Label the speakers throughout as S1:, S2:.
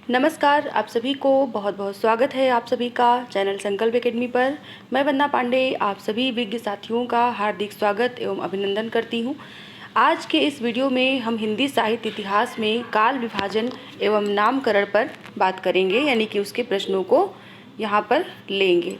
S1: नमस्कार, आप सभी को बहुत बहुत स्वागत है आप सभी का चैनल संकल्प एकेडमी पर। मैं वंदना पांडे आप सभी विज्ञ साथियों का हार्दिक स्वागत एवं अभिनंदन करती हूं। आज के इस वीडियो में हम हिंदी साहित्य इतिहास में काल विभाजन एवं नामकरण पर बात करेंगे, यानी कि उसके प्रश्नों को यहाँ पर लेंगे।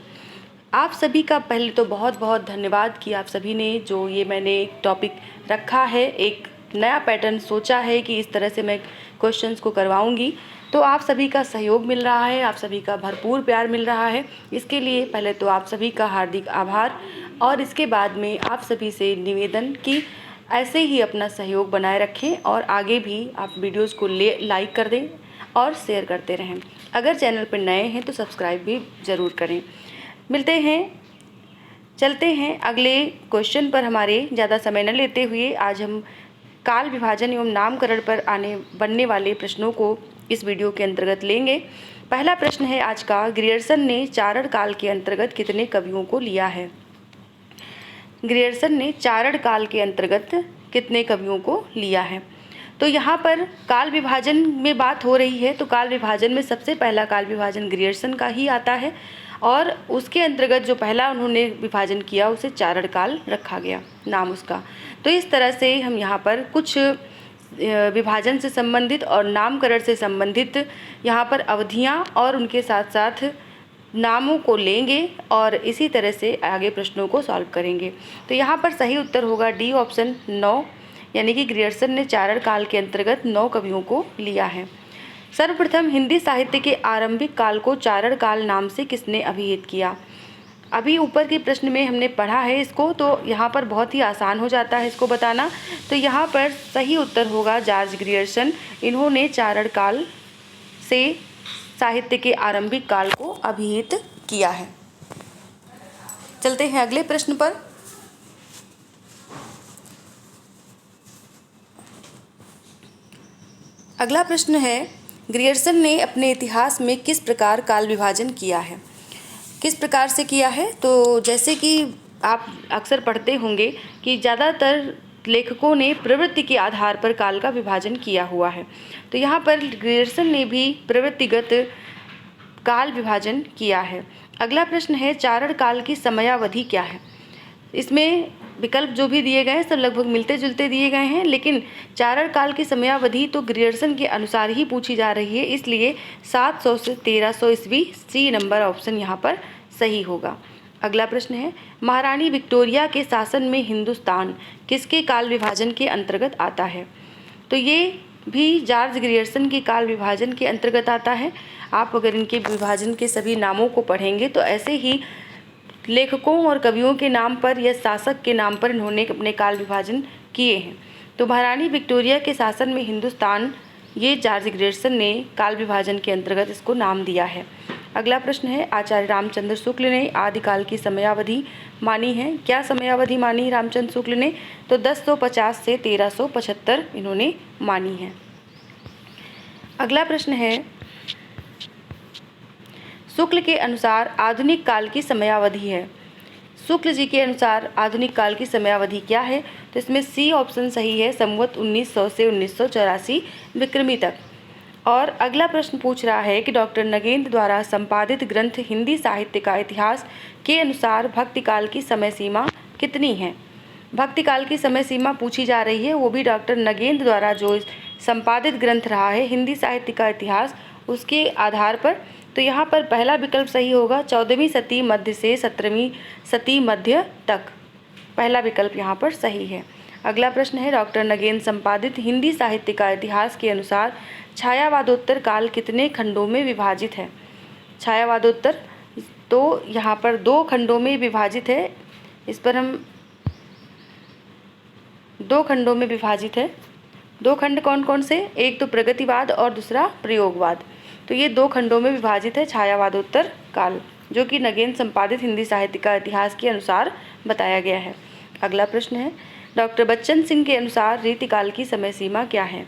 S1: आप सभी का पहले तो बहुत बहुत धन्यवाद कि आप सभी ने जो ये मैंने एक टॉपिक रखा है, एक नया पैटर्न सोचा है कि इस तरह से मैं क्वेश्चंस को करवाऊंगी, तो आप सभी का सहयोग मिल रहा है, आप सभी का भरपूर प्यार मिल रहा है। इसके लिए पहले तो आप सभी का हार्दिक आभार। और इसके बाद में आप सभी से निवेदन कि ऐसे ही अपना सहयोग बनाए रखें और आगे भी आप वीडियोज़ को लाइक कर दें और शेयर करते रहें। अगर चैनल पर नए हैं तो सब्सक्राइब भी ज़रूर करें। चलते हैं अगले क्वेश्चन पर। हमारे ज़्यादा समय न लेते हुए आज हम काल विभाजन एवं नामकरण पर बनने वाले प्रश्नों को इस वीडियो के अंतर्गत लेंगे। पहला प्रश्न है आज का, ग्रियर्सन ने चारण काल के अंतर्गत कितने कवियों को लिया है? ग्रियर्सन ने चारण काल के अंतर्गत कितने कवियों को लिया है? तो यहाँ पर काल विभाजन में बात हो रही है, तो काल विभाजन में सबसे पहला काल विभाजन ग्रियर्सन का ही आता है और उसके अंतर्गत जो पहला उन्होंने विभाजन किया उसे चारण काल रखा गया नाम उसका। तो इस तरह से हम यहाँ पर कुछ विभाजन से संबंधित और नामकरण से संबंधित यहाँ पर अवधियाँ और उनके साथ साथ नामों को लेंगे और इसी तरह से आगे प्रश्नों को सॉल्व करेंगे। तो यहाँ पर सही उत्तर होगा डी ऑप्शन 9, यानी कि ग्रियर्सन ने चारण काल के अंतर्गत 9 कवियों को लिया है। सर्वप्रथम हिंदी साहित्य के आरंभिक काल को चारण काल नाम से किसने अभिहित किया? अभी ऊपर के प्रश्न में हमने पढ़ा है इसको, तो यहाँ पर बहुत ही आसान हो जाता है इसको बताना। तो यहाँ पर सही उत्तर होगा जॉर्ज ग्रियर्सन। इन्होंने चारण काल से साहित्य के आरंभिक काल को अभिहित किया है। चलते हैं अगले प्रश्न पर। अगला प्रश्न है, ग्रियर्सन ने अपने इतिहास में किस प्रकार काल विभाजन किया है? किस प्रकार से किया है? तो जैसे कि आप अक्सर पढ़ते होंगे कि ज़्यादातर लेखकों ने प्रवृत्ति के आधार पर काल का विभाजन किया हुआ है। तो यहाँ पर ग्रियर्सन ने भी प्रवृत्तिगत काल विभाजन किया है। अगला प्रश्न है, चारण काल की समयावधि क्या है? इसमें विकल्प जो भी दिए गए हैं सब लगभग मिलते जुलते दिए गए हैं, लेकिन चारण काल की समयावधि तो ग्रियर्सन के अनुसार ही पूछी जा रही है, इसलिए 700 से 1300 ईस्वी, सी नंबर ऑप्शन यहाँ पर सही होगा। अगला प्रश्न है, महारानी विक्टोरिया के शासन में हिंदुस्तान किसके काल विभाजन के अंतर्गत आता है? तो ये भी जॉर्ज ग्रियर्सन के काल विभाजन के अंतर्गत आता है। आप अगर इनके विभाजन के सभी नामों को पढ़ेंगे तो ऐसे ही लेखकों और कवियों के नाम पर या शासक के नाम पर इन्होंने अपने काल विभाजन किए हैं। तो महारानी विक्टोरिया के शासन में हिंदुस्तान, ये जॉर्ज ग्रियर्सन ने काल विभाजन के अंतर्गत इसको नाम दिया है। अगला प्रश्न है, आचार्य रामचंद्र शुक्ल ने आदिकाल की समयावधि मानी है। क्या समयावधि मानी रामचंद्र शुक्ल ने? तो 1050 से 1375 इन्होंने मानी है। अगला प्रश्न है, शुक्ल के अनुसार आधुनिक काल की समयावधि है। शुक्ल जी के अनुसार आधुनिक काल की समयावधि क्या है? तो इसमें सी ऑप्शन सही है, संवत 1900 से 1984 विक्रमी तक। और अगला प्रश्न पूछ रहा है कि डॉक्टर नगेंद्र द्वारा संपादित ग्रंथ हिंदी साहित्य का इतिहास के अनुसार भक्ति काल की समय सीमा कितनी है? भक्ति काल की समय सीमा पूछी जा रही है, वो भी डॉक्टर नगेंद्र द्वारा जो संपादित ग्रंथ रहा है हिंदी साहित्य का इतिहास, उसके आधार पर। तो यहाँ पर पहला विकल्प सही होगा, 14वीं शती मध्य से 17वीं शती मध्य तक। पहला विकल्प यहाँ पर सही है। अगला प्रश्न है, डॉक्टर नगेंद्र संपादित हिंदी साहित्य का इतिहास के अनुसार छायावादोत्तर काल कितने खंडों में विभाजित है? छायावादोत्तर तो यहाँ पर 2 खंडों में विभाजित है। इस पर हम 2 खंडों में विभाजित है। 2 खंड कौन कौन से? एक तो प्रगतिवाद और दूसरा प्रयोगवाद। तो ये 2 खंडों में विभाजित है छायावादोत्तर काल, जो कि नगेंद्र संपादित हिंदी साहित्य का इतिहास के अनुसार बताया गया है। अगला प्रश्न है, डॉक्टर बच्चन सिंह के अनुसार रीतिकाल की समय सीमा क्या है?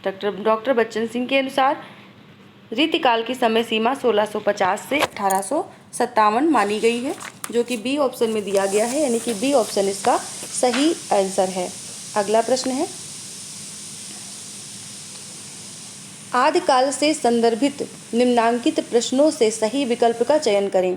S1: डॉक्टर बच्चन सिंह के अनुसार रीतिकाल की समय सीमा 1650 से 1857 मानी गई है, जो कि बी ऑप्शन में दिया गया है, यानी कि बी ऑप्शन इसका सही आंसर है। अगला प्रश्न है, आदिकाल से संदर्भित निम्नांकित प्रश्नों से सही विकल्प का चयन करें।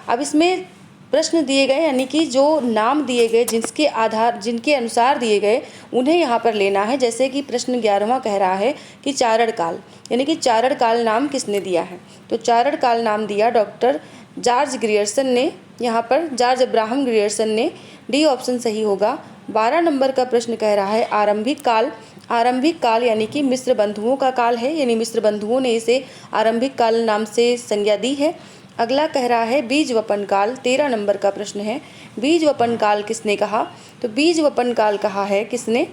S1: अब इसमें प्रश्न दिए गए, यानी कि जो नाम दिए गए जिनके अनुसार दिए गए उन्हें यहाँ पर लेना है। जैसे कि प्रश्न 11वां कह रहा है कि चारण काल, यानी कि चारण काल नाम किसने दिया है। तो चारण काल नाम दिया डॉक्टर जॉर्ज ग्रियर्सन ने, यहाँ पर जॉर्ज अब्राहम ग्रियर्सन ने। डी ऑप्शन सही होगा। 12 नंबर का प्रश्न कह रहा है आरंभिक काल। आरंभिक काल यानी कि मिस्र बंधुओं का काल है, यानी मिस्र बंधुओं ने इसे आरंभिक काल नाम से संज्ञा दी है। अगला कह रहा है बीज वपन काल। 13 नंबर का प्रश्न है बीज वपन काल किसने कहा। तो बीज वपन काल कहा है किसने,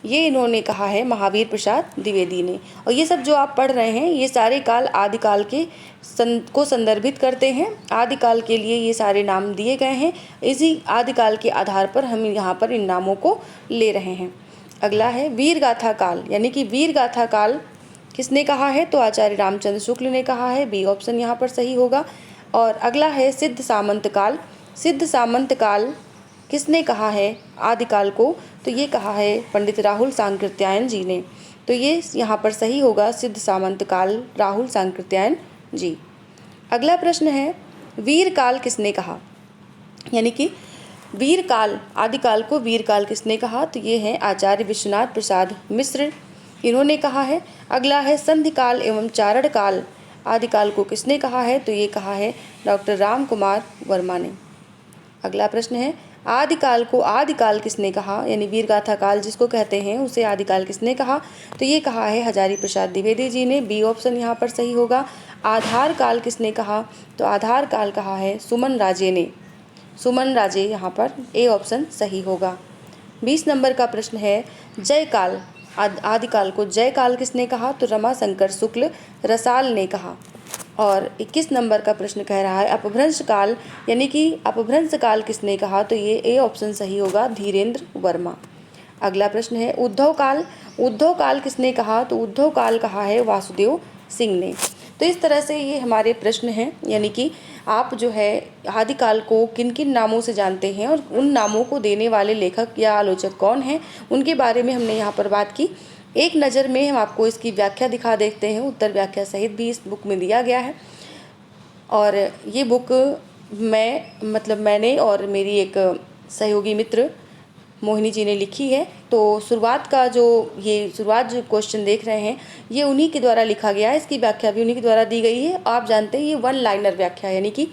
S1: ये इन्होंने कहा है महावीर प्रसाद द्विवेदी ने। और ये सब जो आप पढ़ रहे हैं ये सारे काल आदिकाल के को संदर्भित करते हैं। आदिकाल के लिए ये सारे नाम दिए गए हैं, इसी आदिकाल के आधार पर हम यहाँ पर इन नामों को ले रहे हैं। अगला है वीर गाथा काल, यानी कि वीर गाथा काल किसने कहा है। तो आचार्य रामचंद्र शुक्ल ने कहा है। बी ऑप्शन यहाँ पर सही होगा। और अगला है सिद्ध सामंत काल। सिद्ध सामंत काल किसने कहा है आदिकाल को। तो ये कहा है पंडित राहुल सांकृत्यायन जी ने। तो ये यहाँ पर सही होगा सिद्ध सामंत काल राहुल सांकृत्यायन जी। अगला प्रश्न है वीर काल किसने कहा, यानी कि वीर काल, आदिकाल को वीर काल किसने कहा। तो ये है आचार्य विश्वनाथ प्रसाद मिश्र, इन्होंने कहा है। अगला है संधि काल एवं चारण काल, आदिकाल को किसने कहा है। तो ये कहा है डॉक्टर राम कुमार वर्मा ने। अगला प्रश्न है आदिकाल को आदिकाल किसने कहा, यानी वीरगाथा काल जिसको कहते हैं उसे आदिकाल किसने कहा। तो ये कहा है हजारी प्रसाद द्विवेदी जी ने। बी ऑप्शन यहाँ पर सही होगा। आधार काल किसने कहा। तो आधार काल कहा है सुमन राजे ने। सुमन राजे यहाँ पर ए ऑप्शन सही होगा। 20 नंबर का प्रश्न है जय काल, आदिकाल को जय काल किसने कहा। तो रमाशंकर शुक्ल रसाल ने कहा। और 21 नंबर का प्रश्न कह रहा है अपभ्रंश काल, यानी कि अपभ्रंश काल किसने कहा। तो ये ए ऑप्शन सही होगा धीरेन्द्र वर्मा। अगला प्रश्न है उद्धव काल। उद्धव काल किसने कहा। तो उद्धव काल कहा है वासुदेव सिंह ने। तो इस तरह से ये हमारे प्रश्न हैं, यानी कि आप जो है आदिकाल को किन किन नामों से जानते हैं और उन नामों को देने वाले लेखक या आलोचक कौन हैं उनके बारे में हमने यहाँ पर बात की। एक नज़र में हम आपको इसकी व्याख्या दिखा देखते हैं, उत्तर व्याख्या सहित भी इस बुक में दिया गया है। और ये बुक मैंने और मेरी एक सहयोगी मित्र मोहिनी जी ने लिखी है। तो शुरुआत जो क्वेश्चन देख रहे हैं ये उन्हीं के द्वारा लिखा गया है, इसकी व्याख्या भी उन्हीं के द्वारा दी गई है। आप जानते हैं ये 1 लाइनर व्याख्या है, यानी कि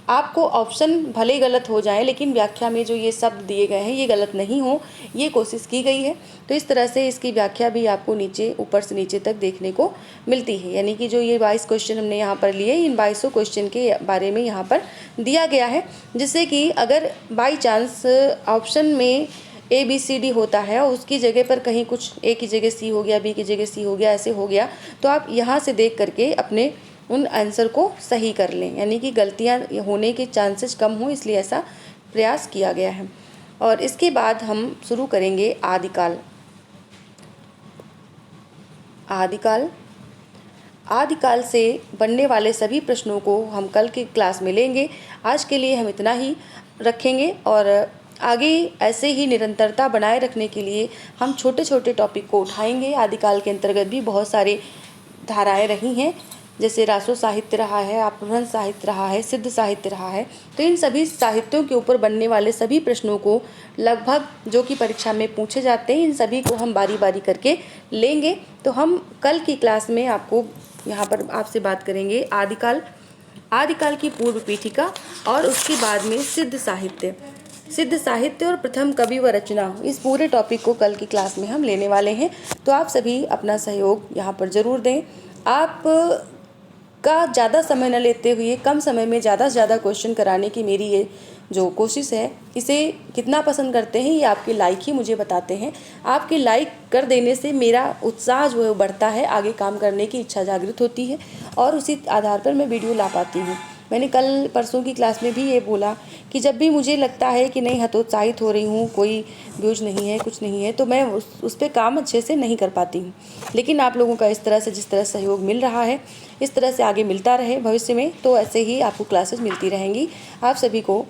S1: आपको ऑप्शन भले गलत हो जाए लेकिन व्याख्या में जो ये शब्द दिए गए हैं ये गलत नहीं हो, ये कोशिश की गई है। तो इस तरह से इसकी व्याख्या भी आपको ऊपर से नीचे तक देखने को मिलती है, यानी कि जो ये 22 क्वेश्चन हमने यहाँ पर लिए इन 22 क्वेश्चन के बारे में यहाँ पर दिया गया है, जिससे कि अगर बाई चांस ऑप्शन में ABCD होता है और उसकी जगह पर कहीं कुछ A की जगह C हो गया, B की जगह C हो गया, ऐसे हो गया, तो आप यहाँ से देख करके अपने उन आंसर को सही कर लें, यानी कि गलतियाँ होने के चांसेस कम हो, इसलिए ऐसा प्रयास किया गया है। और इसके बाद हम शुरू करेंगे आदिकाल। आदिकाल से बनने वाले सभी प्रश्नों को हम कल की क्लास में लेंगे। आज के लिए हम इतना ही रखेंगे और आगे ऐसे ही निरंतरता बनाए रखने के लिए हम छोटे छोटे टॉपिक को उठाएंगे। आदिकाल के अंतर्गत भी बहुत सारे धाराएं रही हैं, जैसे रासो साहित्य रहा है, अपभ्रंश साहित्य रहा है, सिद्ध साहित्य रहा है। तो इन सभी साहित्यों के ऊपर बनने वाले सभी प्रश्नों को लगभग जो कि परीक्षा में पूछे जाते हैं, इन सभी को हम बारी बारी करके लेंगे। तो हम कल की क्लास में आपको यहाँ पर आपसे बात करेंगे आदिकाल की पूर्व पीठिका और उसके बाद में सिद्ध साहित्य और प्रथम कवि व रचना, इस पूरे टॉपिक को कल की क्लास में हम लेने वाले हैं। तो आप सभी अपना सहयोग यहाँ पर ज़रूर दें। आप का ज़्यादा समय न लेते हुए कम समय में ज़्यादा से ज़्यादा क्वेश्चन कराने की मेरी ये जो कोशिश है, इसे कितना पसंद करते हैं ये आपके लाइक ही मुझे बताते हैं। आपके लाइक कर देने से मेरा उत्साह जो है बढ़ता है, आगे काम करने की इच्छा जागृत होती है और उसी आधार पर मैं वीडियो ला पाती हूँ। मैंने कल परसों की क्लास में भी ये बोला कि जब भी मुझे लगता है कि नहीं हतोत्साहित हो रही हूँ, कोई व्यूज नहीं है, कुछ नहीं है, तो मैं उस पर काम अच्छे से नहीं कर पाती हूँ। लेकिन आप लोगों का इस तरह से जिस तरह सहयोग मिल रहा है, इस तरह से आगे मिलता रहे भविष्य में, तो ऐसे ही आपको क्लासेस मिलती रहेंगी। आप सभी को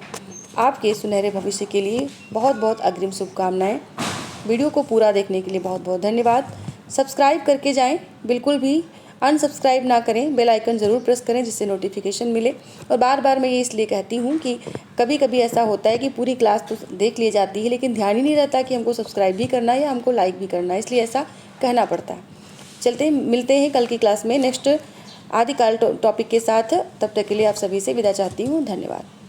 S1: आपके सुनहरे भविष्य के लिए बहुत बहुत अग्रिम शुभकामनाएँ। वीडियो को पूरा देखने के लिए बहुत बहुत धन्यवाद। सब्सक्राइब करके जाएँ बिल्कुल भी, अनसब्सक्राइब ना करें, बेल आइकन ज़रूर प्रेस करें जिससे नोटिफिकेशन मिले। और बार बार मैं ये इसलिए कहती हूँ कि कभी कभी ऐसा होता है कि पूरी क्लास तो देख ली जाती है लेकिन ध्यान ही नहीं रहता कि हमको सब्सक्राइब भी करना है या हमको लाइक भी करना है, इसलिए ऐसा कहना पड़ता है। चलते मिलते हैं कल की क्लास में नेक्स्ट आदिकाल टॉपिक के साथ। तब तक के लिए आप सभी से विदा चाहती हूँ। धन्यवाद।